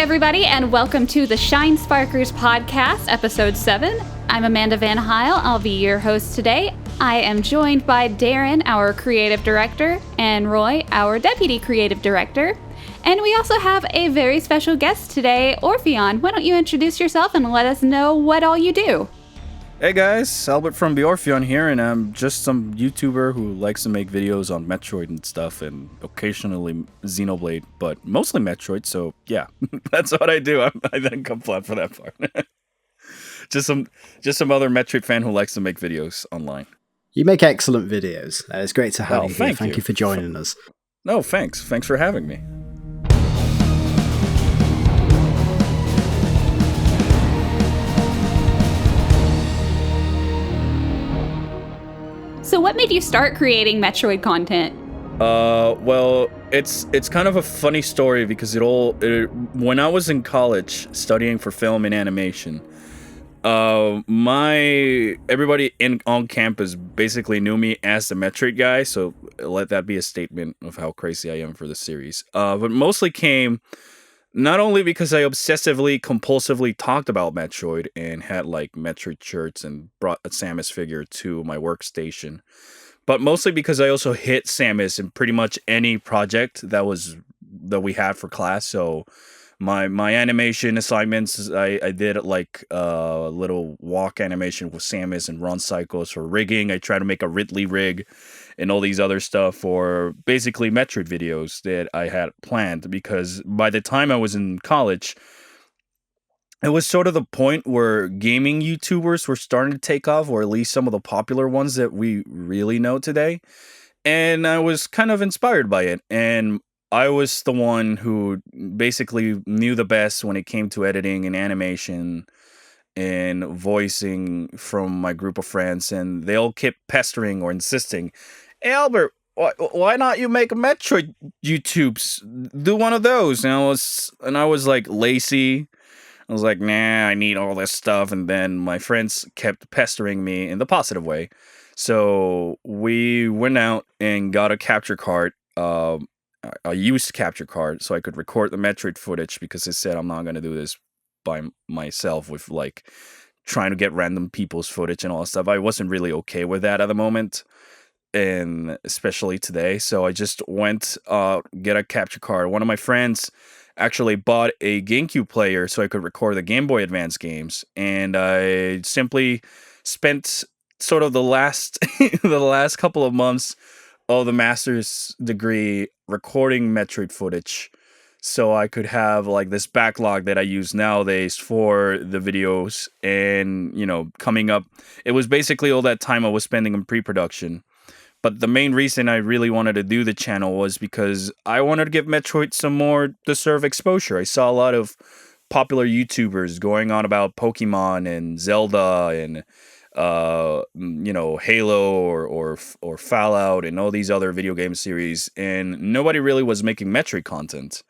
everybody, and welcome to the Shinesparkers podcast, episode 7. I'm Amanda Van Heil. I'll be your host today. I am joined by Darren, our creative director, and Roy, our deputy creative director. And we also have a very special guest today, Orpheon. Why don't you introduce yourself and let us know what all you do? Hey guys, Albert from the Orpheon here, and I'm just some YouTuber who likes to make videos on Metroid and stuff, and occasionally Xenoblade, but mostly Metroid, so yeah, that's what I do. I didn't come flat for that part. just some other Metroid fan who likes to make videos online. You make excellent videos. It's great to have you here. Thank Thank you for joining us. No, thanks. Thanks for having me. So what made you start creating Metroid content? Well, it's kind of a funny story because when I was in college studying for film and animation, everybody on campus basically knew me as the Metroid guy, so let that be a statement of how crazy I am for the series. But mostly came not only because I obsessively, compulsively talked about Metroid and had like Metroid shirts and brought a Samus figure to my workstation, but mostly because I also hit Samus in pretty much any project that we had for class. So my animation assignments, I did like a little walk animation with Samus and run cycles. For rigging, I tried to make a Ridley rig and all these other stuff for basically Metroid videos that I had planned, because by the time I was in college, it was sort of the point where gaming YouTubers were starting to take off, or at least some of the popular ones that we really know today. And I was kind of inspired by it. And I was the one who basically knew the best when it came to editing and animation and voicing from my group of friends. And they all kept pestering or insisting, "Hey, Albert, why not you make a Metroid YouTubes? Do one of those." And I was like lazy. I was like, nah, I need all this stuff. And then my friends kept pestering me in the positive way. So we went out and got a capture card, a used capture card, so I could record the Metroid footage, because I said I'm not going to do this by myself with like trying to get random people's footage and all that stuff. I wasn't really okay with that at the moment, and especially today. So I just went get a capture card. One of my friends actually bought a GameCube player so I could record the Game Boy Advance games, and I simply spent sort of the last couple of months of the master's degree recording Metroid footage, so I could have like this backlog that I use nowadays for the videos. And coming up, it was basically all that time I was spending in pre-production. But the main reason I really wanted to do the channel was because I wanted to give Metroid some more deserved exposure. I saw a lot of popular YouTubers going on about Pokemon and Zelda and Halo or Fallout and all these other video game series, and nobody really was making Metroid content,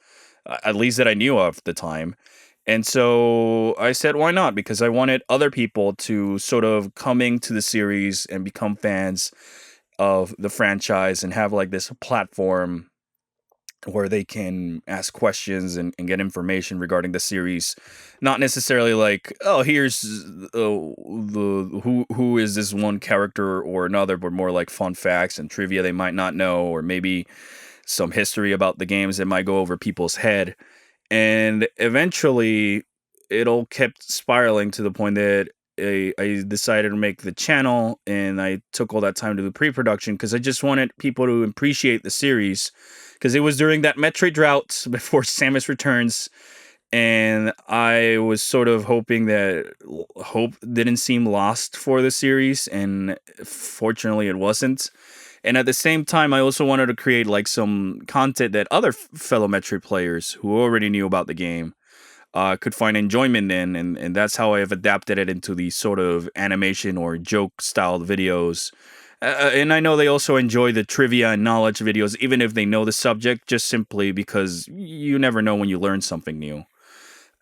at least that I knew of at the time. And so I said, why not? Because I wanted other people to sort of come into the series and become fans of the franchise and have like this platform where they can ask questions and get information regarding the series. Not necessarily like, oh, here's who is this one character or another, but more like fun facts and trivia they might not know, or maybe some history about the games that might go over people's head. And eventually it all kept spiraling to the point that I decided to make the channel, and I took all that time to do pre-production because I just wanted people to appreciate the series, because it was during that Metroid drought before Samus Returns, and I was sort of hoping that hope didn't seem lost for the series, and fortunately it wasn't. And at the same time, I also wanted to create like some content that other fellow Metroid players who already knew about the game could find enjoyment in, and that's how I have adapted it into these sort of animation or joke-styled videos. And I know they also enjoy the trivia and knowledge videos, even if they know the subject, just simply because you never know when you learn something new.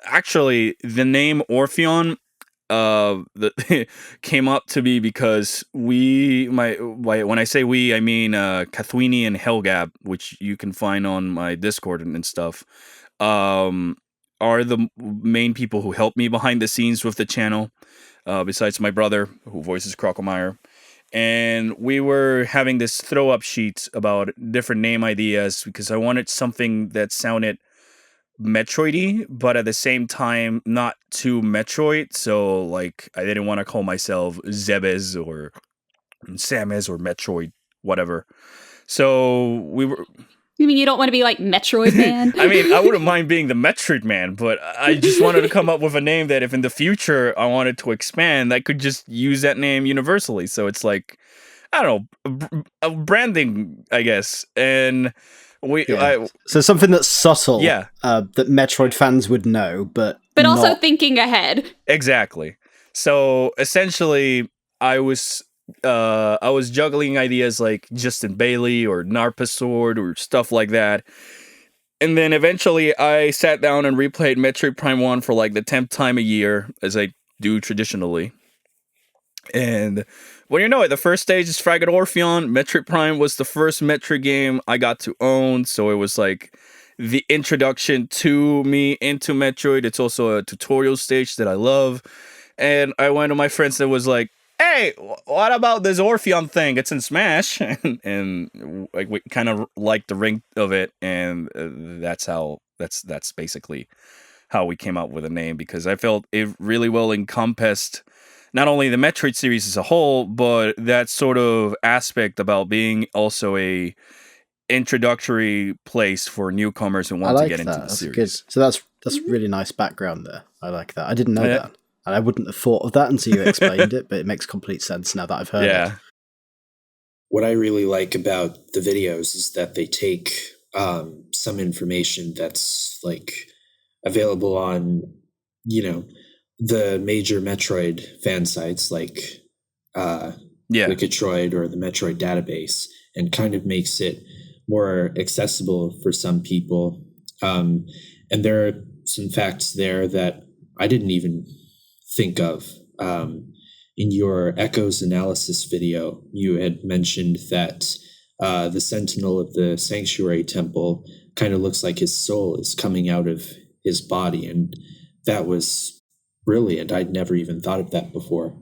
Actually, the name Orpheon came up to be because when I say we, I mean Kathweenie and Helgab, which you can find on my Discord and stuff. are the main people who help me behind the scenes with the channel, besides my brother, who voices Crocomire. And we were having this throw-up sheet about different name ideas because I wanted something that sounded Metroid-y, but at the same time not too Metroid. So like I didn't want to call myself Zebes or Samus or Metroid, whatever. So we were. You mean you don't want to be like Metroid Man? I mean, I wouldn't mind being the Metroid Man, but I just wanted to come up with a name that if in the future I wanted to expand, I could just use that name universally. So it's like, I don't know, a branding, I guess. And so something that's subtle, yeah, that Metroid fans would know, but also thinking ahead. Exactly. So essentially, I was juggling ideas like Justin Bailey or Narpa Sword or stuff like that. And then eventually I sat down and replayed Metroid Prime 1 for like the 10th time a year, as I do traditionally. And well, you know it, the first stage is Fragile Orpheon. Metroid Prime was the first Metroid game I got to own, so it was like the introduction to me into Metroid. It's also a tutorial stage that I love. And I went to my friends that was like, hey, what about this Orpheon thing? It's in Smash. and like we kind of liked the ring of it, and that's basically how we came up with a name, because I felt it really well encompassed not only the Metroid series as a whole, but that sort of aspect about being also a introductory place for newcomers who want to get into the series. Good. So that's really nice background there. I like that. I didn't know that. And I wouldn't have thought of that until you explained it, but it makes complete sense now that I've heard it. What I really like about the videos is that they take some information that's like available on, the major Metroid fan sites like Wikitroid or the Metroid database, and kind of makes it more accessible for some people. And there are some facts there that I didn't even think of. In your Echoes analysis video, you had mentioned that the Sentinel of the Sanctuary Temple kind of looks like his soul is coming out of his body, and that was brilliant. I'd never even thought of that before.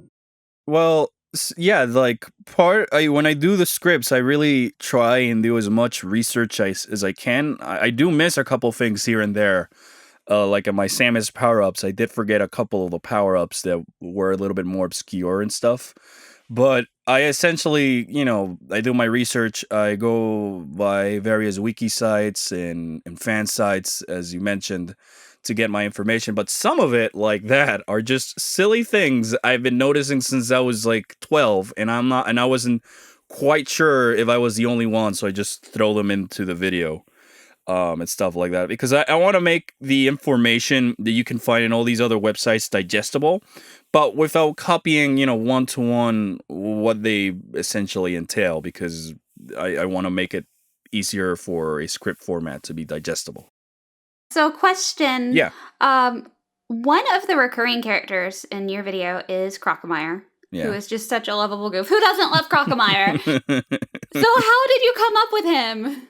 Well, yeah, like when I do the scripts, I really try and do as much research as I can. I do miss a couple things here and there. Like in my Samus power-ups, I did forget a couple of the power-ups that were a little bit more obscure and stuff. But I essentially, I do my research. I go by various wiki sites and fan sites, as you mentioned, to get my information. But some of it, like that, are just silly things I've been noticing since I was like 12, and I wasn't quite sure if I was the only one, so I just throw them into the video. And stuff like that, because I want to make the information that you can find in all these other websites digestible, but without copying, one-to-one what they essentially entail, because I want to make it easier for a script format to be digestible. So question. Yeah. One of the recurring characters in your video is Crocomire, who is just such a lovable goof. Who doesn't love Crocomire? So how did you come up with him?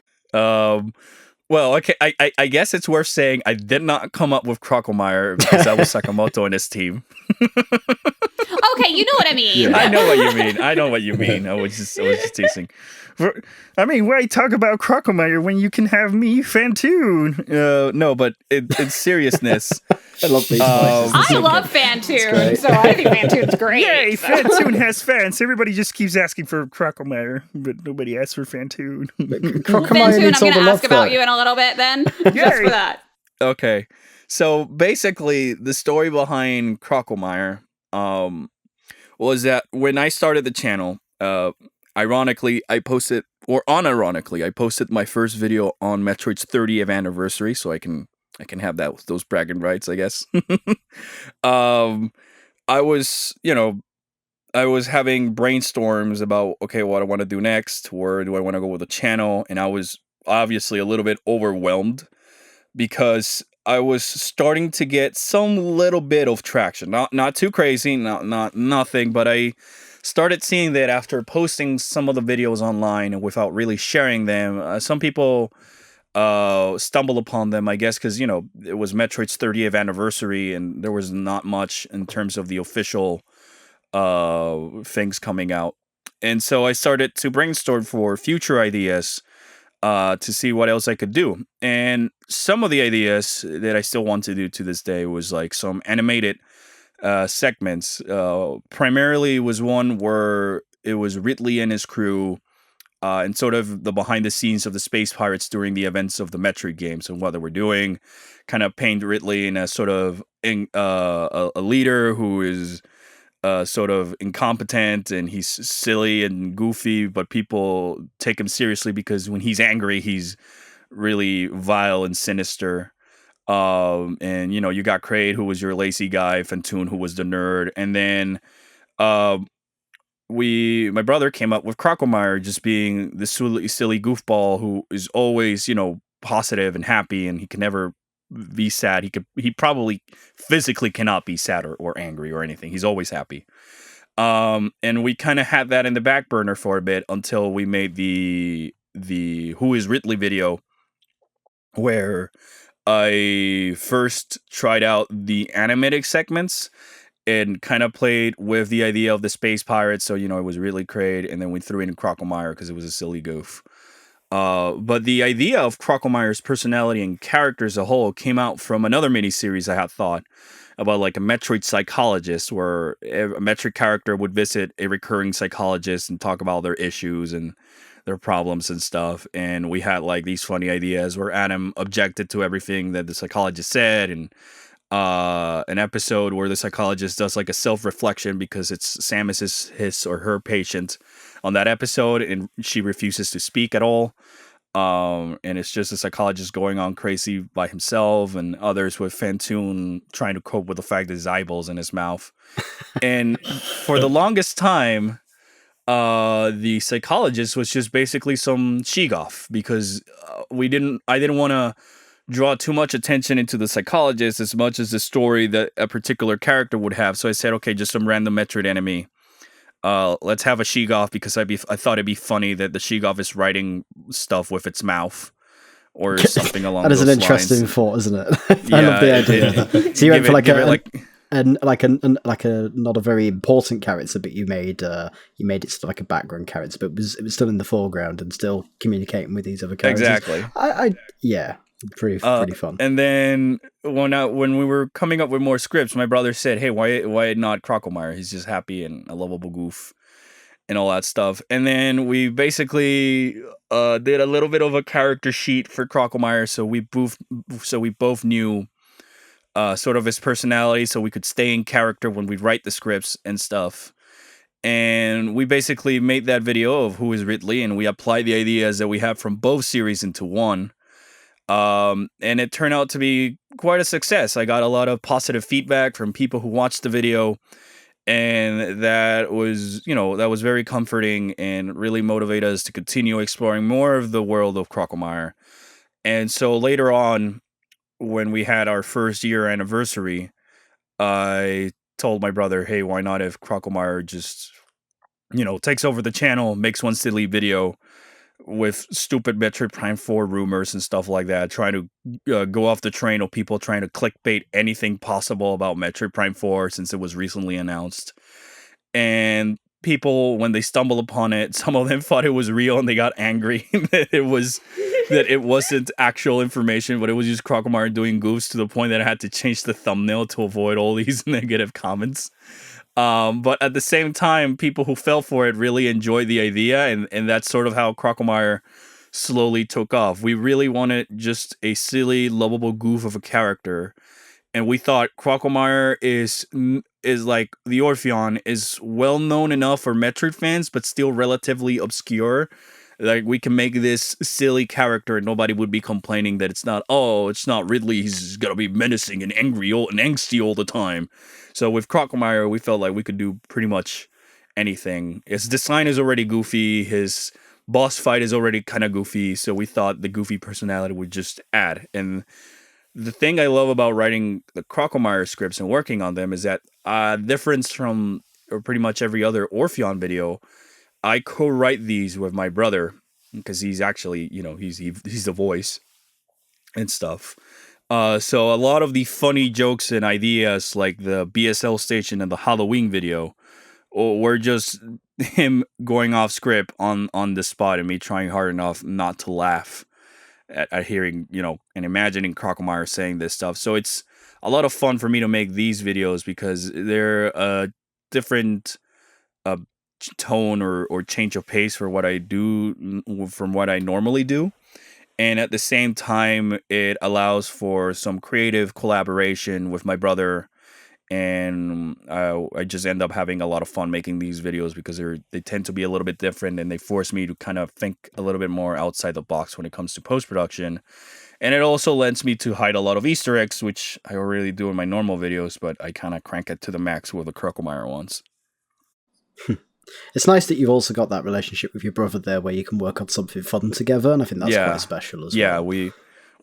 Well, okay, I guess it's worth saying I did not come up with Crocomire because that was Sakamoto and his team. Okay, you know what I mean. Yeah. I know what you mean. I was just teasing. I mean, why talk about Crocomire when you can have me, Fantoon? No, but in seriousness, I love these I love Fantoon, so I think Fantoon's great. Yay, Fantoon has fans. Everybody just keeps asking for Crocomire, but nobody asks for Fantoon. Fantoon, I'm going to ask about you in a little bit then, just for that. Okay, so basically, the story behind Crocomire was that when I started the channel, unironically, I posted my first video on Metroid's 30th anniversary, so I can have those bragging rights, I guess. I was having brainstorms about, okay, what I want to do next, where do I want to go with the channel, and I was obviously a little bit overwhelmed because I was starting to get some little bit of traction, not too crazy, not nothing, but I started seeing that after posting some of the videos online and without really sharing them, some people stumbled upon them, I guess, because, it was Metroid's 30th anniversary and there was not much in terms of the official things coming out. And so I started to brainstorm for future ideas to see what else I could do. And some of the ideas that I still want to do to this day was like some animated segments. Primarily was one where it was Ridley and his crew and sort of the behind the scenes of the space pirates during the events of the Metroid games and what they were doing. Kind of paint Ridley in a sort of a leader who is sort of incompetent and he's silly and goofy, but people take him seriously because when he's angry, he's really vile and sinister. And you got Kraid, who was your lazy guy, Fantoon, who was the nerd, and then uh, my brother came up with Crocomire just being this silly goofball who is always, positive and happy, and he can never be sad. He probably physically cannot be sad or angry or anything. He's always happy. And we kind of had that in the back burner for a bit until we made the Who is Ridley video, where I first tried out the animated segments and kind of played with the idea of the space pirates. So, it was really great. And then we threw in Crocomire because it was a silly goof. But the idea of Crocomire's personality and character as a whole came out from another miniseries I had thought about, like a Metroid psychologist, where a Metroid character would visit a recurring psychologist and talk about their issues and their problems and stuff. And we had like these funny ideas where Adam objected to everything that the psychologist said, and an episode where the psychologist does like a self-reflection because it's Samus's his or her patient on that episode and she refuses to speak at all. And it's just a psychologist going on crazy by himself, and others with Fantoon trying to cope with the fact that his eyeballs in his mouth. And for the longest time, the psychologist was just basically some Shigoff because I didn't want to draw too much attention into the psychologist as much as the story that a particular character would have. So I said, okay, just some random Metroid enemy. Let's have a Shigoff because I thought it'd be funny that the Shigoff is writing stuff with its mouth or something along those lines. That is an interesting thought, isn't it? I love the idea. So you went for like a not a very important character, but you made it sort of like a background character, but it was still in the foreground and still communicating with these other characters. Exactly. Yeah. Pretty fun. And then when we were coming up with more scripts, my brother said, "Hey, why not Crocomire? He's just happy and a lovable goof, and all that stuff." And then we basically did a little bit of a character sheet for Crocomire, so we both knew sort of his personality, so we could stay in character when we write the scripts and stuff. And we basically made that video of Who is Ridley, and we applied the ideas that we have from both series into one. And it turned out to be quite a success. I got a lot of positive feedback from people who watched the video, and that was very comforting and really motivated us to continue exploring more of the world of Crocomire. And so later on, when we had our first year anniversary, I told my brother, hey, why not if Crocomire just, takes over the channel, makes one silly video with stupid Metroid Prime 4 rumors and stuff like that, trying to go off the train of people trying to clickbait anything possible about Metroid Prime 4 since it was recently announced. And people, when they stumble upon it, some of them thought it was real and they got angry that it wasn't actual information, but it was just Crocomire doing goofs to the point that I had to change the thumbnail to avoid all these negative comments. But at the same time, people who fell for it really enjoyed the idea, and that's sort of how Crocomire slowly took off. We really wanted just a silly, lovable goof of a character, and we thought Crocomire is like the Orpheon, is well known enough for Metroid fans, but still relatively obscure. Like, we can make this silly character and nobody would be complaining that it's not Ridley, he's gonna be menacing and angry and angsty all the time. So with Crocomire, we felt like we could do pretty much anything. His design is already goofy, his boss fight is already kind of goofy, so we thought the goofy personality would just add. And the thing I love about writing the Crocomire scripts and working on them is that difference from pretty much every other Orpheon video, I co-write these with my brother because he's actually, he's the voice. and stuff. So a lot of the funny jokes and ideas, like the BSL station and the Halloween video, were just him going off script on the spot and me trying hard enough not to laugh at hearing, and imagining Crocomire saying this stuff. So it's a lot of fun for me to make these videos because they're a different uh, tone or change of pace for what I do from what I normally do. And at the same time, it allows for some creative collaboration with my brother. And I just end up having a lot of fun making these videos because they tend to be a little bit different, and they force me to kind of think a little bit more outside the box when it comes to post-production. And it also lets me to hide a lot of Easter eggs, which I already do in my normal videos, but I kind of crank it to the max with the Crocomire ones. It's nice that you've also got that relationship with your brother there where you can work on something fun together, and I think that's quite special as well. Yeah,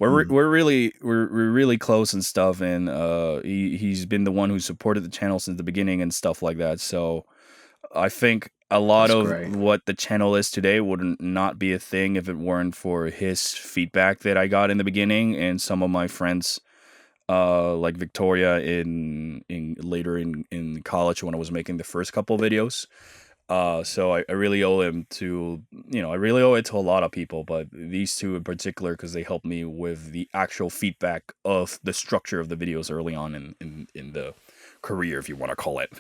we're really close and stuff, and he's been the one who supported the channel since the beginning and stuff like that. So I think a lot of what the channel is today would not be a thing if it weren't for his feedback that I got in the beginning, and some of my friends, like Victoria in later in college when I was making the first couple videos. So I really owe him to, I really owe it to a lot of people, but these two in particular, because they helped me with the actual feedback of the structure of the videos early on in the career, if you want to call it.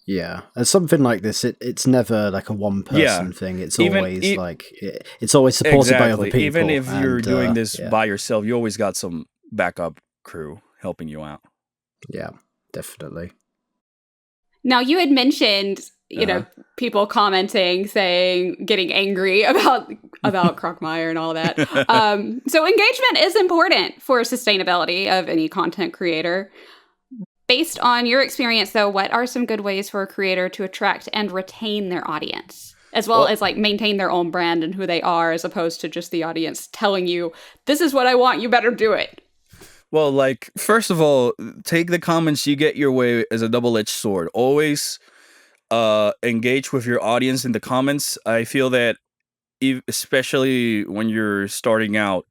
Yeah, and something like this, it's never like a one person thing. It's always it's always supported by other people. Even if you're doing this by yourself, you always got some backup crew helping you out. Yeah, definitely. Now, you had mentioned, people commenting, saying, getting angry about Crocmire and all that. So engagement is important for sustainability of any content creator. Based on your experience, though, what are some good ways for a creator to attract and retain their audience, as well as maintain their own brand and who they are, as opposed to just the audience telling you, this is what I want, you better do it? Well, first of all, take the comments you get your way as a double-edged sword. Always engage with your audience in the comments. I feel that, especially when you're starting out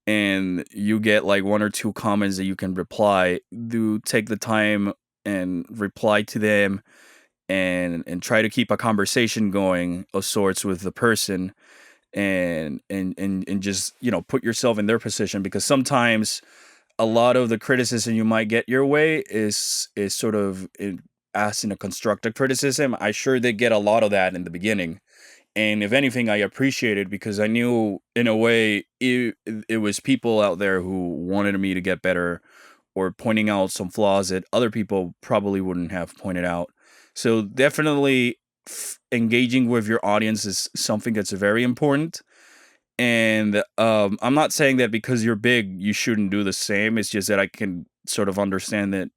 and you get one or two comments that you can reply, do take the time and reply to them and try to keep a conversation going of sorts with the person and just, put yourself in their position, because sometimes a lot of the criticism you might get your way is sort of asked in a constructive criticism. I sure did get a lot of that in the beginning. And if anything, I appreciate it because I knew, in a way, it was people out there who wanted me to get better or pointing out some flaws that other people probably wouldn't have pointed out. So definitely engaging with your audience is something that's very important. And I'm not saying that because you're big, you shouldn't do the same. It's just that I can sort of understand that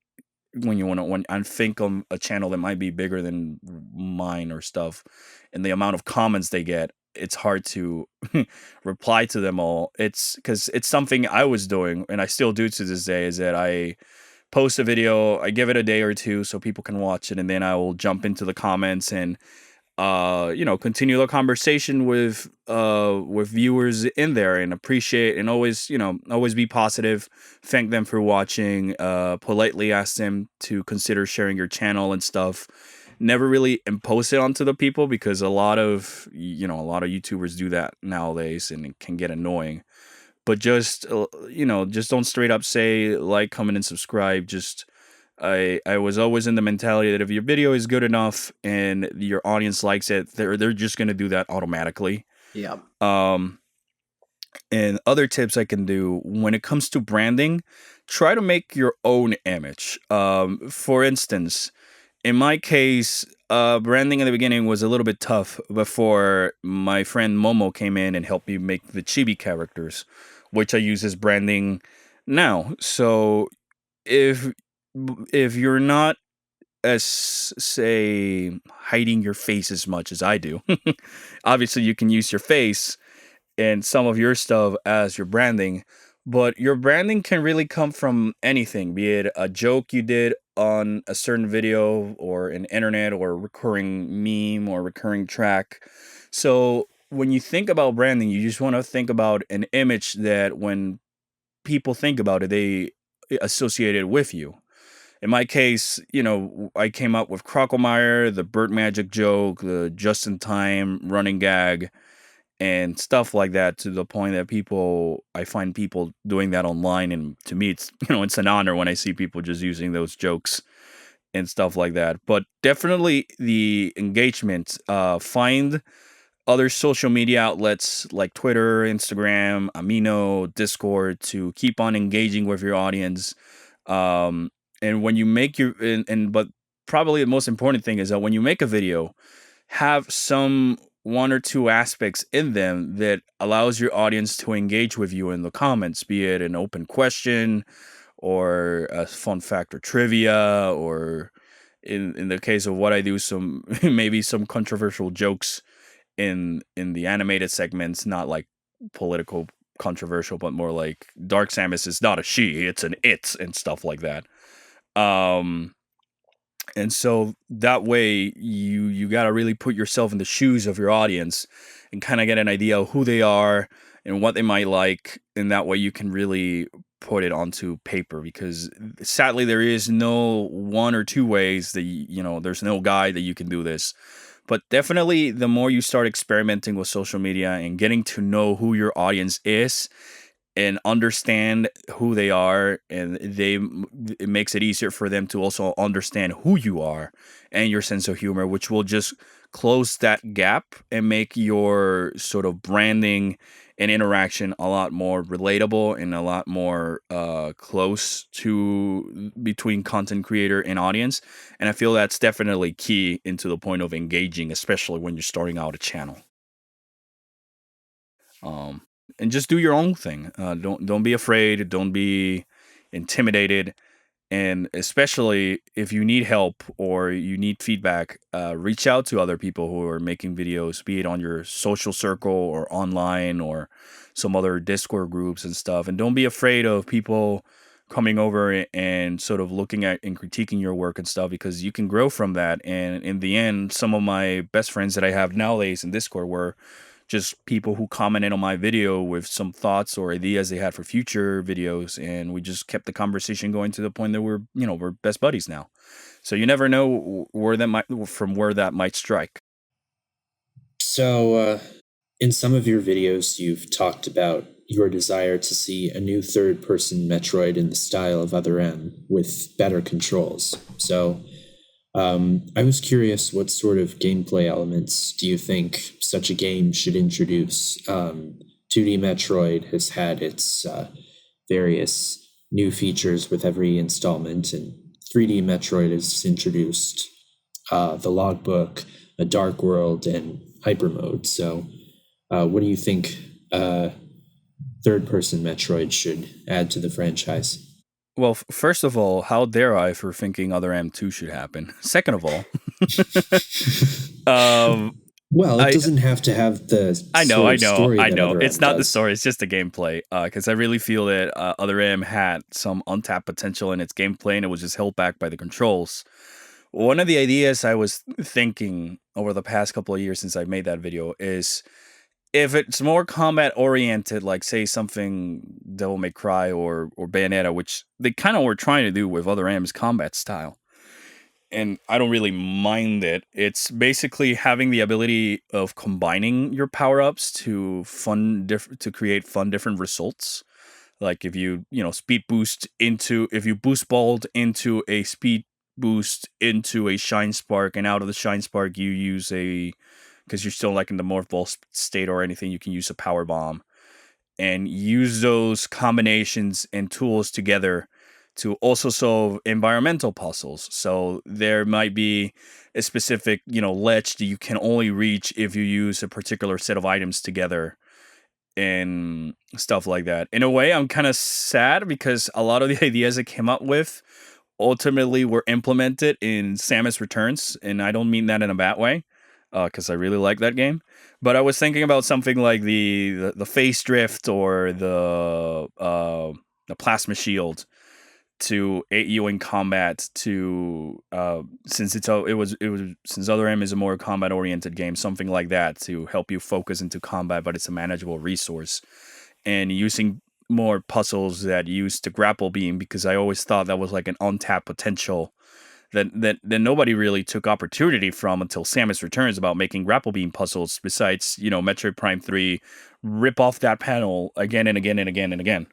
when I think of a channel that might be bigger than mine or stuff, and the amount of comments they get, it's hard to reply to them all. It's because it's something I was doing, and I still do to this day, is that I post a video, I give it a day or two so people can watch it, and then I will jump into the comments and continue the conversation with viewers in there, and appreciate, and always be positive, thank them for watching, politely ask them to consider sharing your channel and stuff. Never really impose it onto the people, because a lot of YouTubers do that nowadays and it can get annoying. But just just don't straight up say like, comment, and subscribe. Just I was always in the mentality that if your video is good enough and your audience likes it, they're just gonna do that automatically. Yeah. And other tips I can do when it comes to branding, try to make your own image. For instance, in my case, branding in the beginning was a little bit tough before my friend Momo came in and helped me make the chibi characters, which I use as branding now. So if you're not, as say, hiding your face as much as I do, obviously you can use your face and some of your stuff as your branding, but your branding can really come from anything, be it a joke you did on a certain video or an internet or a recurring meme or recurring track. So when you think about branding, you just want to think about an image that when people think about it, they associate it with you. In my case, I came up with Crocklemeyer, the Bird Magic joke, the just in time running gag, and stuff like that, to the point that I find people doing that online, and to me, it's it's an honor when I see people just using those jokes and stuff like that. But definitely the engagement. Find other social media outlets like Twitter, Instagram, Amino, Discord to keep on engaging with your audience. And when you make but probably the most important thing is that when you make a video, have some one or two aspects in them that allows your audience to engage with you in the comments, be it an open question or a fun fact or trivia, or in the case of what I do, some maybe some controversial jokes in the animated segments, not like political controversial, but more like Dark Samus is not a she, it's an it, and stuff like that. Um and so that way you got to really put yourself in the shoes of your audience and kind of get an idea of who they are and what they might like, and that way you can really put it onto paper, because sadly there is no one or two ways that there's no guide that you can do this. But definitely the more you start experimenting with social media and getting to know who your audience is and understand who they are, and it makes it easier for them to also understand who you are and your sense of humor, which will just close that gap and make your sort of branding and interaction a lot more relatable and a lot more close to between content creator and audience. And I feel that's definitely key into the point of engaging, especially when you're starting out a channel. And just do your own thing. Don't be afraid. Don't be intimidated. And especially if you need help or you need feedback, reach out to other people who are making videos, be it on your social circle or online or some other Discord groups and stuff. And don't be afraid of people coming over and sort of looking at and critiquing your work and stuff, because you can grow from that. And in the end, some of my best friends that I have nowadays in Discord were just people who commented on my video with some thoughts or ideas they had for future videos, and we just kept the conversation going to the point that we're best buddies now. So you never know where that might strike. So, in some of your videos, you've talked about your desire to see a new third-person Metroid in the style of Other M with better controls. So, I was curious, what sort of gameplay elements do you think such a game should introduce? 2D Metroid has had its various new features with every installment, and 3D Metroid has introduced the logbook, a dark world, and hyper mode. So what do you think third-person Metroid should add to the franchise? Well, first of all, how dare I for thinking Other M2 should happen? Second of all, well, it doesn't have to have the story that Other It's M not the does. story; it's just the gameplay. Because I really feel that Other M had some untapped potential in its gameplay, and it was just held back by the controls. One of the ideas I was thinking over the past couple of years since I made that video is, if it's more combat oriented, like say something Devil May Cry or Bayonetta, which they kind of were trying to do with Other M's combat style, and I don't really mind it. It's basically having the ability of combining your power ups to create fun different results. Like if you if you boost balled into a speed boost into a shine spark, and out of the shine spark you use because you're still like in the morph ball state or anything, you can use a power bomb and use those combinations and tools together to also solve environmental puzzles. So there might be a specific, ledge that you can only reach if you use a particular set of items together and stuff like that. In a way, I'm kind of sad because a lot of the ideas I came up with ultimately were implemented in Samus Returns, and I don't mean that in a bad way, because I really like that game. But I was thinking about something like the face drift or the plasma shield, to aid you in combat. To since since Other M is a more combat oriented game, something like that to help you focus into combat, but it's a manageable resource. And using more puzzles that use the grapple beam, because I always thought that was like an untapped potential that nobody really took opportunity from until Samus Returns, about making grapple beam puzzles. Besides, Metroid Prime 3, rip off that panel again and again and again and again.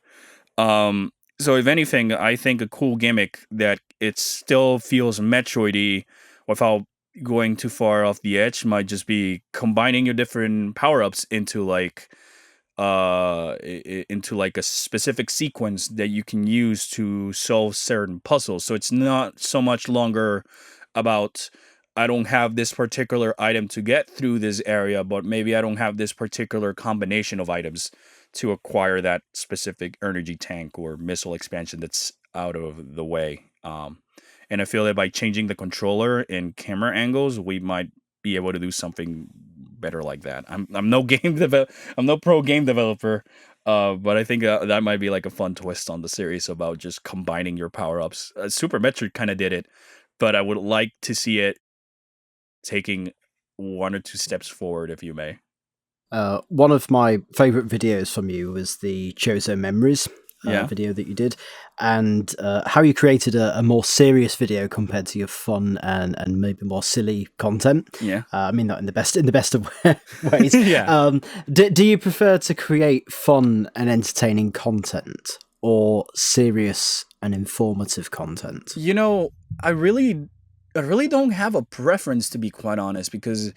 So if anything, I think a cool gimmick that it still feels Metroid-y without going too far off the edge might just be combining your different power-ups into like a specific sequence that you can use to solve certain puzzles. So it's not so much longer about, I don't have this particular item to get through this area, but maybe I don't have this particular combination of items to acquire that specific energy tank or missile expansion that's out of the way. And I feel that by changing the controller and camera angles, we might be able to do something better like that. I'm no I'm no pro game developer, but I think that might be like a fun twist on the series about just combining your power ups. Super Metroid kind of did it, but I would like to see it taking 1 or 2 steps forward, if you may. One of my favorite videos from you was the Chozo Memories video that you did, and how you created a more serious video compared to your fun and maybe more silly content. I mean that in the best of ways. Do you prefer to create fun and entertaining content, or serious and informative content? I really don't have a preference, to be quite honest, because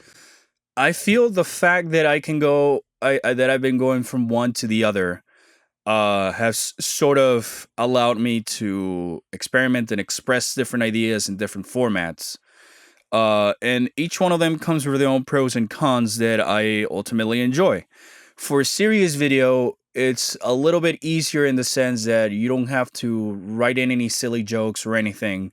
I feel the fact that I can go that I've been going from one to the other has sort of allowed me to experiment and express different ideas in different formats. And each one of them comes with their own pros and cons that I ultimately enjoy. For a serious video, it's a little bit easier in the sense that you don't have to write in any silly jokes or anything,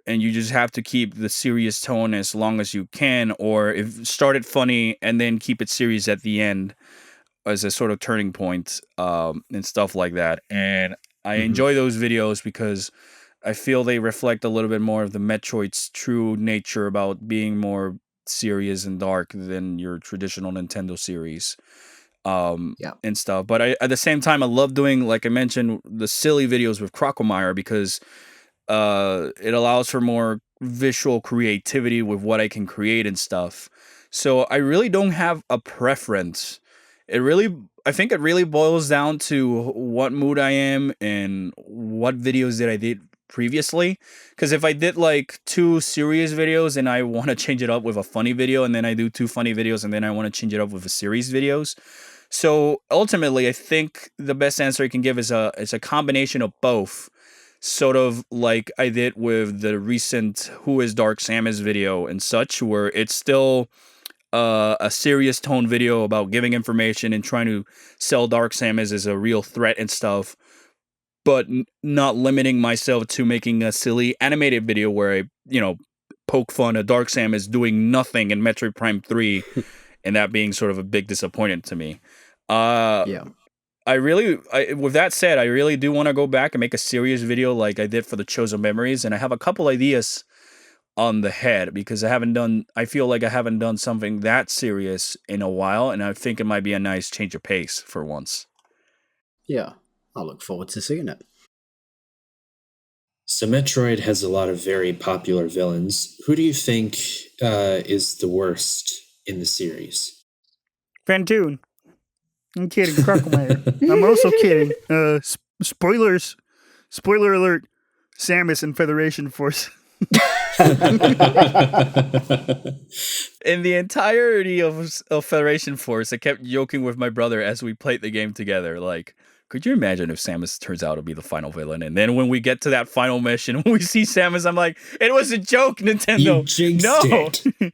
and you just have to keep the serious tone as long as you can, or if start it funny and then keep it serious at the end as a sort of turning point, and stuff like that. And I enjoy those videos because I feel they reflect a little bit more of the Metroid's true nature about being more serious and dark than your traditional Nintendo series. And stuff. But at the same time, I love doing, like I mentioned, the silly videos with Crocomire, because it allows for more visual creativity with what I can create and stuff. So I really don't have a preference. I think it really boils down to what mood I am and what videos that I did previously. Because if I did like 2 serious videos and I want to change it up with a funny video, and then I do 2 funny videos and then I want to change it up with a series videos. So ultimately, I think the best answer I can give is a combination of both. Sort of like I did with the recent Who is Dark Samus video and such, where it's still a serious tone video about giving information and trying to sell Dark Samus as a real threat and stuff, but not limiting myself to making a silly animated video where I, poke fun at Dark Samus doing nothing in Metroid Prime 3, and that being sort of a big disappointment to me. With that said, I really do want to go back and make a serious video like I did for the Chozo Memories, and I have a couple ideas on the head, because I feel like I haven't done something that serious in a while, and I think it might be a nice change of pace for once. Yeah, I look forward to seeing it. So Metroid has a lot of very popular villains. Who do you think is the worst in the series? Fantoon. I'm kidding, Crocomire. I'm also kidding. Spoilers. Spoiler alert. Samus and Federation Force. In the entirety of Federation Force, I kept joking with my brother as we played the game together. Like, could you imagine if Samus turns out to be the final villain? And then when we get to that final mission, when we see Samus, I'm like, it was a joke, Nintendo. You jinxed it.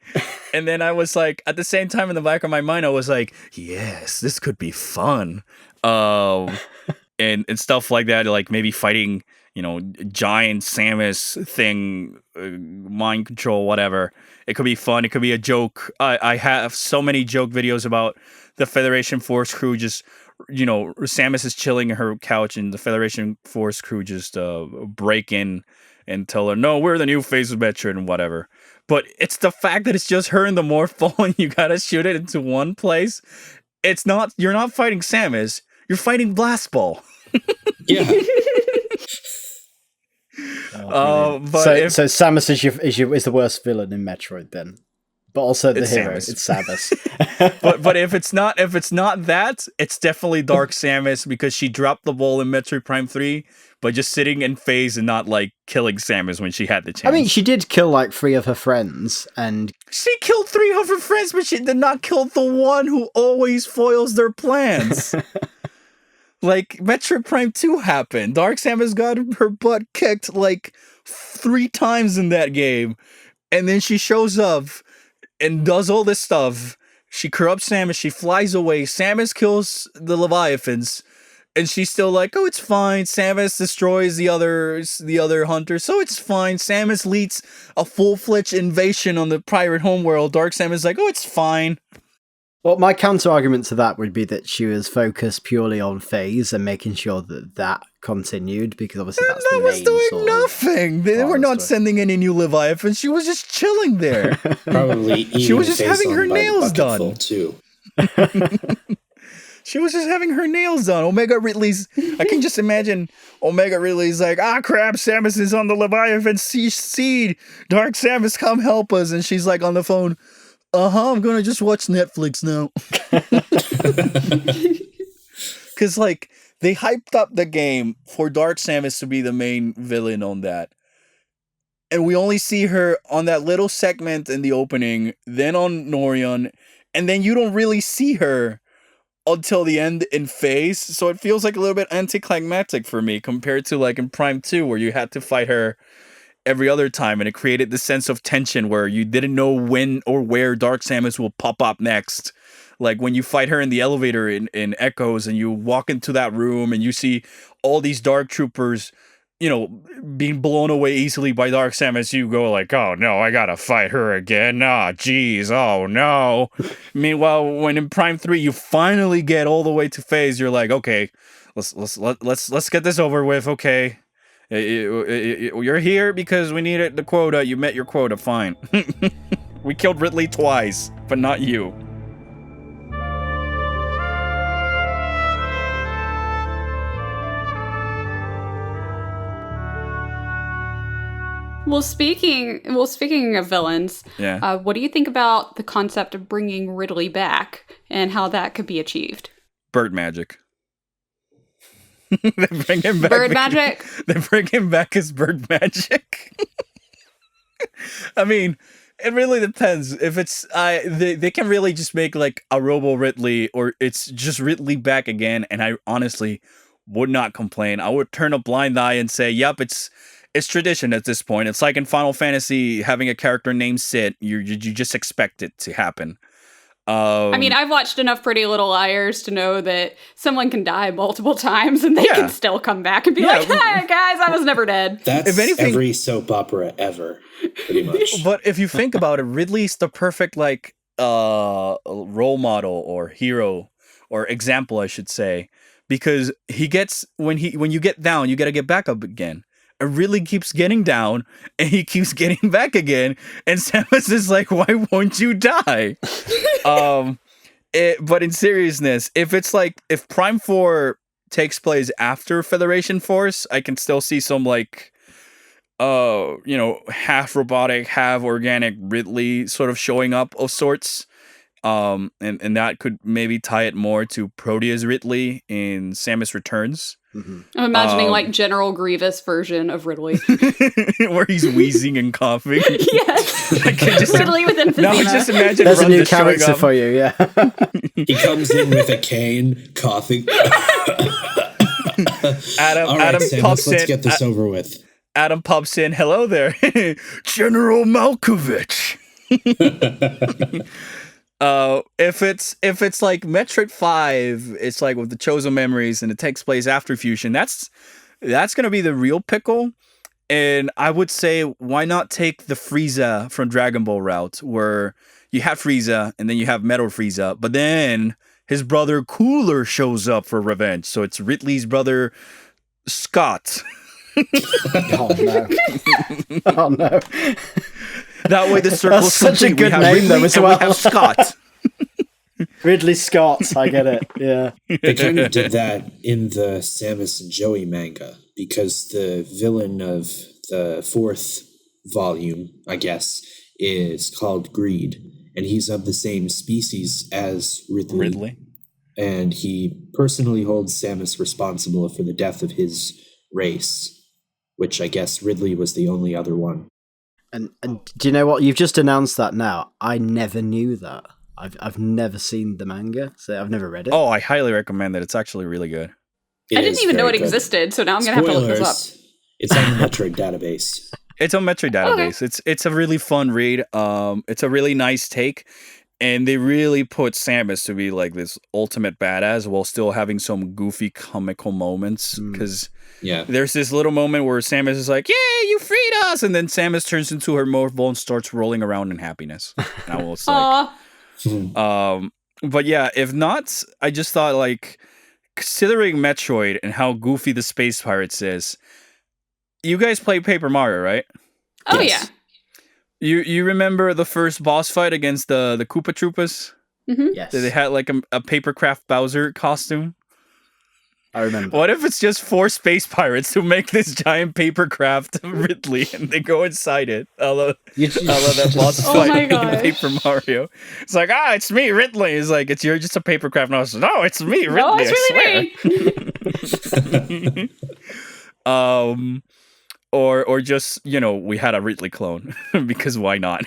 And then I was like, at the same time in the back of my mind, I was like, yes, this could be fun. And stuff like that, like maybe fighting, giant Samus thing, mind control, whatever. It could be fun. It could be a joke. I have so many joke videos about the Federation Force crew just Samus is chilling in her couch and the Federation Force crew just break in and tell her, no, we're the new phase of Metroid and whatever. But it's the fact that it's just her and the Morph Ball and you gotta shoot it into one place. You're not fighting Samus, you're fighting Blast Ball. Yeah. So Samus is the worst villain in Metroid then, but also the hero. Samus. It's Samus. but if it's not that, it's definitely Dark Samus because she dropped the ball in Metroid Prime 3, but just sitting in phase and not like killing Samus when she had the chance. I mean, she did kill like 3 of her friends, and she killed 3 of her friends, but she did not kill the one who always foils their plans. Like, Metroid Prime 2 happened. Dark Samus got her butt kicked, like, 3 times in that game. And then she shows up and does all this stuff. She corrupts Samus. She flies away. Samus kills the Leviathans. And she's still like, oh, it's fine. Samus destroys the other hunters. So it's fine. Samus leads a full-fledged invasion on the pirate homeworld. Dark Samus is like, oh, it's fine. Well, my counter-argument to that would be that she was focused purely on phase and making sure that continued, because obviously that's the main was doing sort nothing. They were not sending any new Leviathans. She was just chilling there. Probably she was just having her nails done. Too. She was just having her nails done. I can just imagine Omega Ridley's like, crap, Samus is on the Leviathan seed. Dark Samus, come help us. And she's like on the phone, I'm gonna just watch Netflix now. Because, like, they hyped up the game for Dark Samus to be the main villain on that. And we only see her on that little segment in the opening, then on Norion, and then you don't really see her until the end in phase. So it feels like a little bit anticlimactic for me compared to, like, in Prime 2, where you had to fight her every other time, and it created this sense of tension where you didn't know when or where Dark Samus will pop up next. Like when you fight her in the elevator in Echoes and you walk into that room and you see all these Dark Troopers, being blown away easily by Dark Samus, you go like, oh no, I gotta fight her again. Geez, oh no. Meanwhile, when in Prime 3 you finally get all the way to phase, you're like, okay, let's get this over with, okay. You're here because we needed the quota. You met your quota. Fine. We killed Ridley twice, but not you. Well, speaking of villains, what do you think about the concept of bringing Ridley back and how that could be achieved? Bird magic. They bring him back. Bird magic? They bring him back as bird magic. I mean, it really depends. If it's they can really just make like a Robo Ridley, or it's just Ridley back again, and I honestly would not complain. I would turn a blind eye and say, yep, it's tradition at this point. It's like in Final Fantasy having a character named Sid. You just expect it to happen. I mean, I've watched enough Pretty Little Liars to know that someone can die multiple times and they can still come back and be like, "Hi guys, I was never dead." That's if anything, every soap opera ever, pretty much. But if you think about it, Ridley's the perfect role model or hero or example, I should say, because he gets when you get down, you got to get back up again. It really keeps getting down, and he keeps getting back again. And Samus is like, "Why won't you die?" But in seriousness, if Prime 4 takes place after Federation Force, I can still see some half robotic, half organic Ridley sort of showing up of sorts. And that could maybe tie it more to Proteus Ridley in Samus Returns. Mm-hmm. I'm imagining like General Grievous version of Ridley. Where he's wheezing and coughing. Yes. Ridley with emphysema. No, just imagine there's a new character for you, yeah. He comes in with a cane, coughing. Adam Samus, pops in. Let's get this over with. Adam pops in. Hello there, General Malkovich. If it's like Metroid 5, it's like with the Chosen Memories and it takes place after Fusion, that's gonna be the real pickle. And I would say, why not take the Frieza from Dragon Ball route, where you have Frieza and then you have Metal Frieza, but then his brother Cooler shows up for revenge. So it's Ridley's brother Scott. Oh no! Oh no! That way the circle's That's such a complete. good We have name, Ridley though, as and well. we have Scott. Ridley Scott, I get it. Yeah. They kind of did that in the Samus and Joey manga because the villain of the 4th volume, I guess, is called Greed, and he's of the same species as Ridley. And he personally holds Samus responsible for the death of his race, which I guess Ridley was the only other one. And do you know what? You've just announced that now. I never knew that. I've never seen the manga, so I've never read it. Oh, I highly recommend it. It's actually really good. I didn't even know it existed, so now I'm going to have to look this up. It's on the Metroid database. It's on Metroid database. Okay. It's a really fun read. It's a really nice take, and they really put Samus to be like this ultimate badass while still having some goofy comical moments. Because there's this little moment where Samus is like, "Yay, you freed us!" and then Samus turns into her morph and starts rolling around in happiness. And I was like, but yeah, if not, I just thought like, considering Metroid and how goofy the Space Pirates is, you guys play Paper Mario, right? Oh yes. Yeah. You remember the first boss fight against the Koopa Troopas? Mm-hmm. Yes. They had like a papercraft Bowser costume. I remember. What if it's just 4 space pirates who make this giant papercraft Ridley and they go inside it? I love that boss fight in Paper Mario. It's like, it's me, Ridley. It's like, you're just a papercraft. No, it's me, Ridley. No, it's really me. Or just, we had a Ridley clone because why not?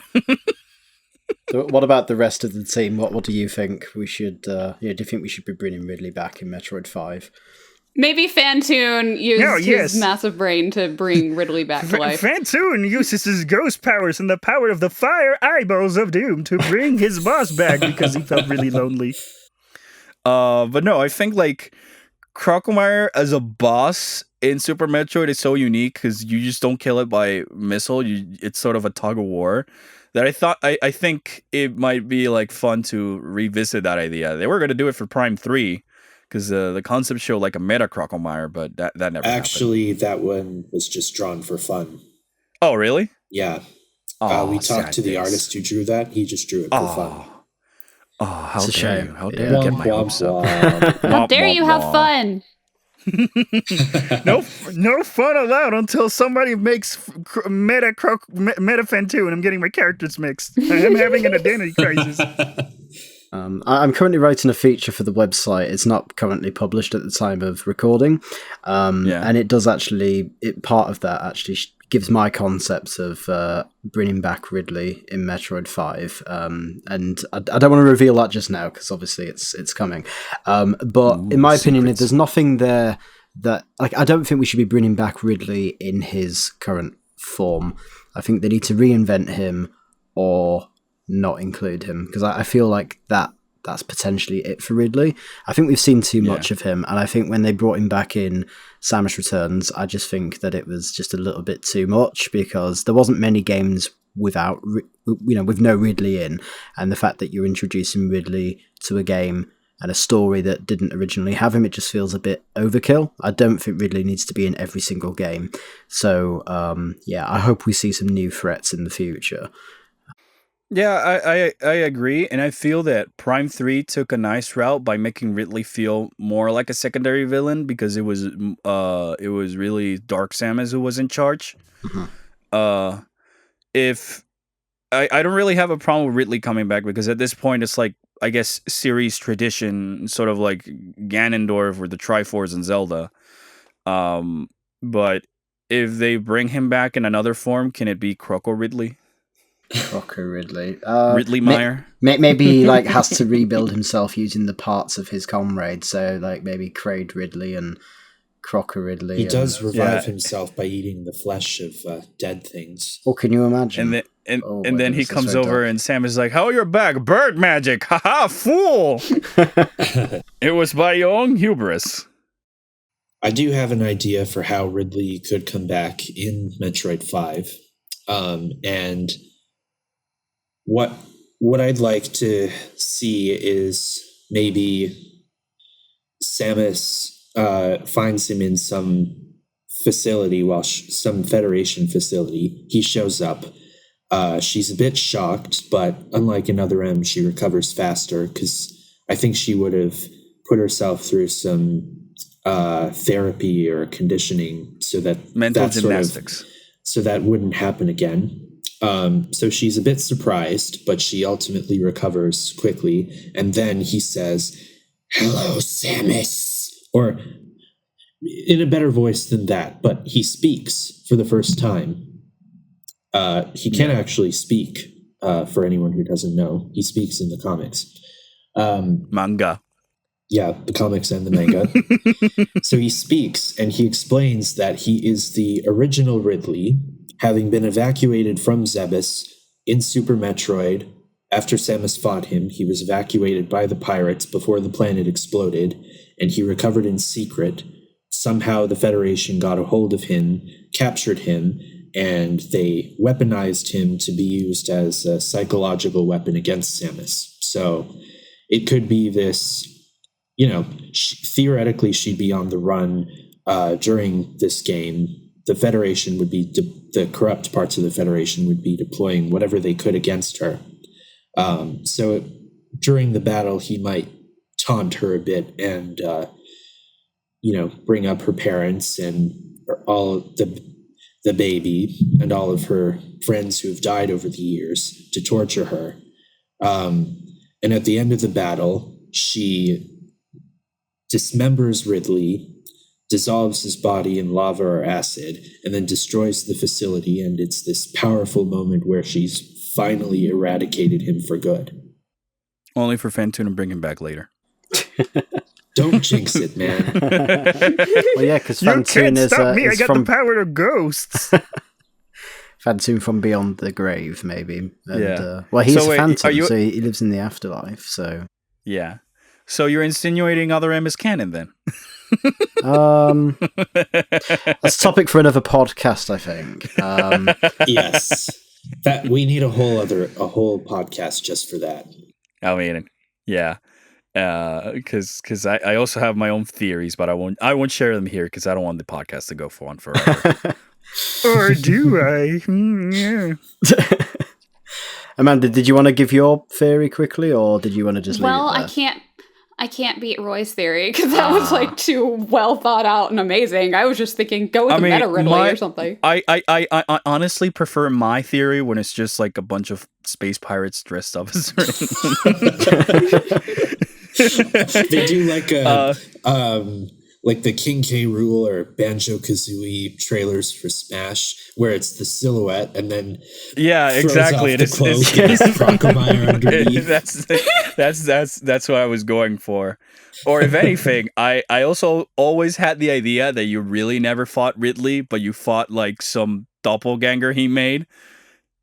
So what about the rest of the team? What do you think we should? Do you think we should be bringing Ridley back in Metroid 5? Maybe Fantoon used his massive brain to bring Ridley back to life. Fantoon uses his ghost powers and the power of the fire eyeballs of doom to bring his boss back because he felt really lonely. But no, I think like Crocomire as a boss in Super Metroid is so unique because you just don't kill it by missile. It's sort of a tug of war. That I think it might be like fun to revisit that idea. They were going to do it for Prime 3 because the concept showed like a meta Crocomire, but that never Actually, that one was just drawn for fun. Oh, really? Yeah. Oh, we talked to the artist who drew that. He just drew it for fun. Oh, how It's a dare shame. you? How dare you get my hopes up? How dare you have fun? No fun allowed until somebody makes meta Fantoon. I'm getting my characters mixed. I'm having an identity crisis. I'm currently writing a feature for the website. It's not currently published at the time of recording, and it does actually. Part of that actually gives my concepts of bringing back Ridley in Metroid 5, and I don't want to reveal that just now because obviously it's coming. But in my opinion, there's nothing there that I don't think we should be bringing back Ridley in his current form. I think they need to reinvent him or not include him because I feel like that's potentially it for Ridley. I think we've seen too much of him, and I think when they brought him back in Samus Returns, I just think that it was just a little bit too much because there wasn't many games with no Ridley in, and the fact that you're introducing Ridley to a game and a story that didn't originally have him, it just feels a bit overkill. I don't think Ridley needs to be in every single game. So I hope we see some new threats in the future. Yeah, I agree, and I feel that Prime 3 took a nice route by making Ridley feel more like a secondary villain because it was really Dark Samus who was in charge. Mm-hmm. If I don't really have a problem with Ridley coming back because at this point it's like, I guess, series tradition, sort of like Ganondorf or the Triforce and Zelda. But if they bring him back in another form, can it be Croco Ridley? Croco Ridley. Ridley Meyer? Maybe he has to rebuild himself using the parts of his comrade. So maybe Kraid Ridley and Croco Ridley. He does revive himself by eating the flesh of dead things. Oh, can you imagine? And then he comes over and Sam is like, "How you're back? Bird magic! Haha, fool! It was by your own hubris." I do have an idea for how Ridley could come back in Metroid 5. And what I'd like to see is maybe Samus finds him in some facility, some Federation facility. He shows up. She's a bit shocked, but unlike another M, she recovers faster because I think she would have put herself through some therapy or conditioning so that mental gymnastics, so that wouldn't happen again. So she's a bit surprised, but she ultimately recovers quickly. And then he says, "Hello, Samus," or in a better voice than that, but he speaks for the first time. He can actually speak, for anyone who doesn't know. He speaks in the comics. Manga. Yeah, the comics and the manga. So he speaks, and he explains that he is the original Ridley, having been evacuated from Zebes in Super Metroid. After Samus fought him, he was evacuated by the pirates before the planet exploded, and he recovered in secret. Somehow the Federation got a hold of him, captured him, and they weaponized him to be used as a psychological weapon against Samus. So it could be this, theoretically she'd be on the run during this game. The Federation would be, the corrupt parts of the Federation would be deploying whatever they could against her. So during the battle, he might taunt her a bit and, bring up her parents and all the baby and all of her friends who have died over the years to torture her. And at the end of the battle, she dismembers Ridley, dissolves his body in lava or acid, and then destroys the facility. And it's this powerful moment where she's finally eradicated him for good. Only for Fantune to bring him back later. Don't jinx it, man. Well, yeah, because You Fantune can't is, stop me. I is got from the power of ghosts. Fantune from beyond the grave, maybe. And, Yeah. Well, he's So a wait, phantom, are you- so he lives in the afterlife. So Yeah. So you're insinuating Other M is canon then? that's a topic for another podcast, I think. Yes. That we need a whole podcast just for that. I mean, yeah. Because I also have my own theories, but I won't share them here because I don't want the podcast to go on forever. Or do I? Yeah. Amanda, did you want to give your theory quickly, or did you want to just leave it there? I can't beat Roy's theory because that was like too well thought out and amazing. I was just thinking, go with the meta Ridley or something. I honestly prefer my theory when it's just like a bunch of space pirates dressed up as They do like the King K. Rool or Banjo-Kazooie trailers for Smash, where it's the silhouette and then exactly. Off the cloak and it's Crocomire underneath. That's what I was going for. Or if anything, I also always had the idea that you really never fought Ridley, but you fought like some doppelganger he made,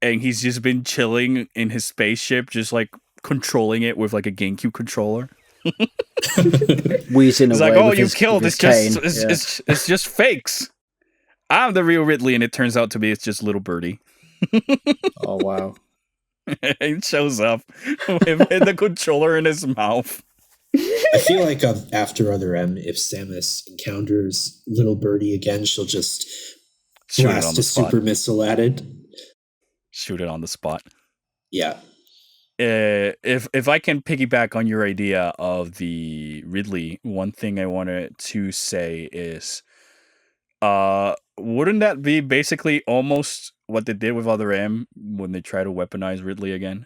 and he's just been chilling in his spaceship, just like controlling it with like a GameCube controller. Wheezing It's away like, oh, with you his, killed. with It's his just cane. it's just fakes. I'm the real Ridley, and it turns out to be it's just little birdie. Oh wow! It shows up with the controller in his mouth. I feel like after Other M, if Samus encounters Little Birdie again, she'll just Shoot it on blast the a spot. super missile at it. Shoot it on the spot. Yeah. If I can piggyback on your idea of the Ridley, one thing I wanted to say is, wouldn't that be basically almost what they did with Other M when they try to weaponize Ridley again?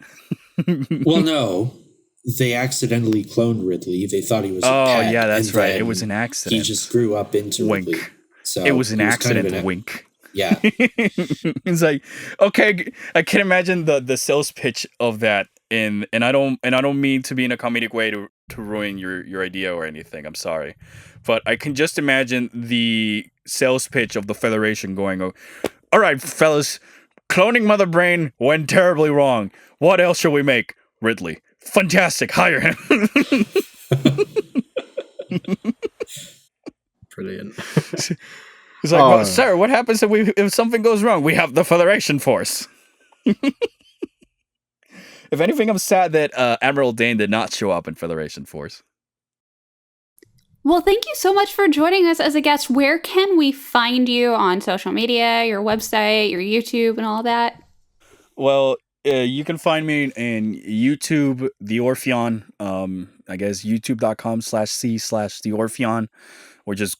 Well, no. They accidentally cloned Ridley. They thought he was a pet. Yeah, that's and right. then It was an accident. He just grew up into Wink. Ridley. So It was an he accident. kind of Wink. Yeah. It's like, okay, I can imagine the sales pitch of that, and I don't mean to be in a comedic way to ruin your idea or anything. I'm sorry, but I can just imagine the sales pitch of the Federation going, "All right, fellas, cloning Mother Brain went terribly wrong. What else shall we make? Ridley, fantastic, hire him." Brilliant. It's like, well, sir, what happens if something goes wrong? We have the Federation Force. If If anything, I'm sad that Admiral Dane did not show up in Federation Force. Well, thank you so much for joining us as a guest. Where can we find you on social media, your website, your YouTube, and all that? Well, you can find me in YouTube, the Orpheon. I guess youtube.com/c/the Orpheon, or just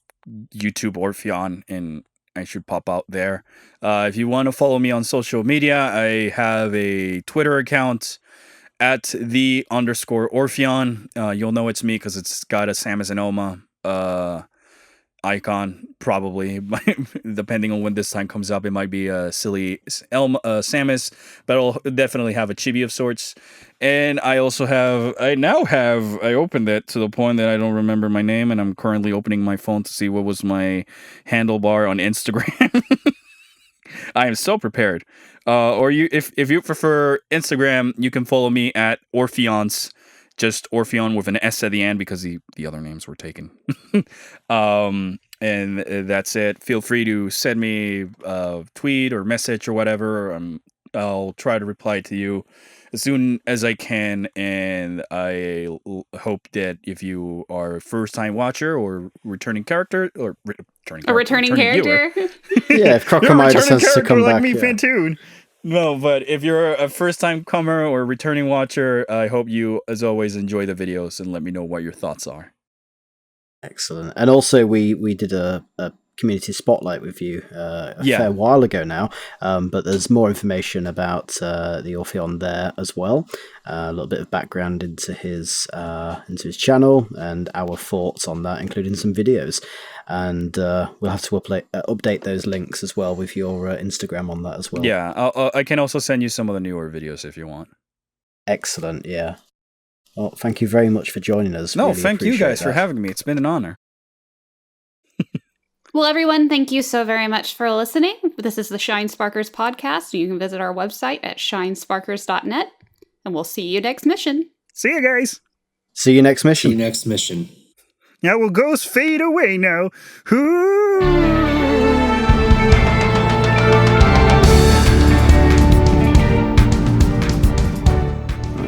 YouTube Orpheon, and I should pop out there. If you want to follow me on social media, I have a Twitter account at @the_Orpheon. You'll know it's me because it's got a Samus and Oma icon, probably. Depending on when this time comes up, it might be a silly Samus, but it'll definitely have a chibi of sorts. And I also I opened it to the point that I don't remember my name, and I'm currently opening my phone to see what was my handlebar on Instagram. I am so prepared. Or if you prefer Instagram, you can follow me at Orpheons, just Orpheon with an S at the end because the other names were taken. And that's it. Feel free to send me a tweet or message or whatever. I'll try to reply to you as soon as I can, and I hope that if you are a first-time watcher or returning character or returning character. Yeah, if Crocomile decides to come like back. me, Yeah. Fantoon. No, but if you're a first-time comer or returning watcher, I hope you, as always, enjoy the videos and let me know what your thoughts are. Excellent. And also, we did a community spotlight with you a fair while ago now, but there's more information about the Orpheon there as well. A little bit of background into his channel and our thoughts on that, including some videos. And we'll have to update those links as well with your Instagram on that as well. Yeah, I can also send you some of the newer videos if you want. Excellent, yeah. Well, thank you very much for joining us. No, Really thank you appreciate guys for that. having me. It's been an honor. Well, everyone, thank you so very much for listening. This is the Shinesparkers podcast. You can visit our website at shinesparkers.net, and we'll see you next mission. See you guys. See you next mission. See you next mission. Now will ghosts fade away now. Ooh.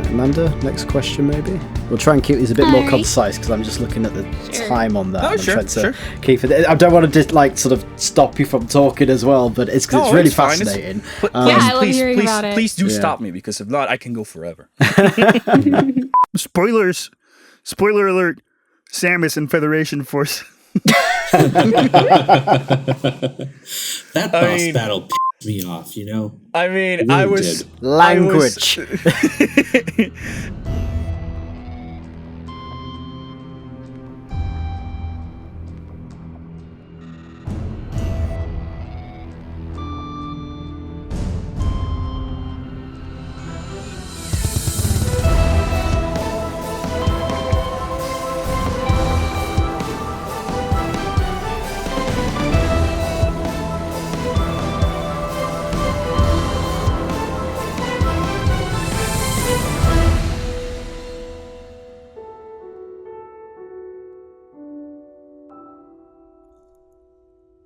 Amanda, next question maybe? We'll try and keep these a bit more Alright. concise because I'm just looking at the time on that. Oh, and I'm sure, trying to keep it. I don't want to just sort of stop you from talking as well, but it's because it's really fine. fascinating. Yeah, I love hearing about it. Please do Yeah. stop me, because if not, I can go forever. Spoilers. Spoiler alert. Samus and Federation Force. That boss battle pissed me off, you know? I mean, It really did. Language.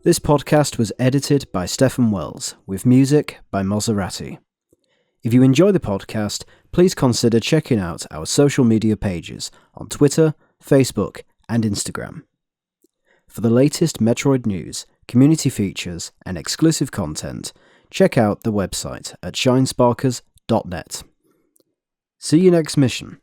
This podcast was edited by Stefan Wells, with music by Maserati. If you enjoy the podcast, please consider checking out our social media pages on Twitter, Facebook, and Instagram. For the latest Metroid news, community features, and exclusive content, check out the website at shinesparkers.net. See you next mission.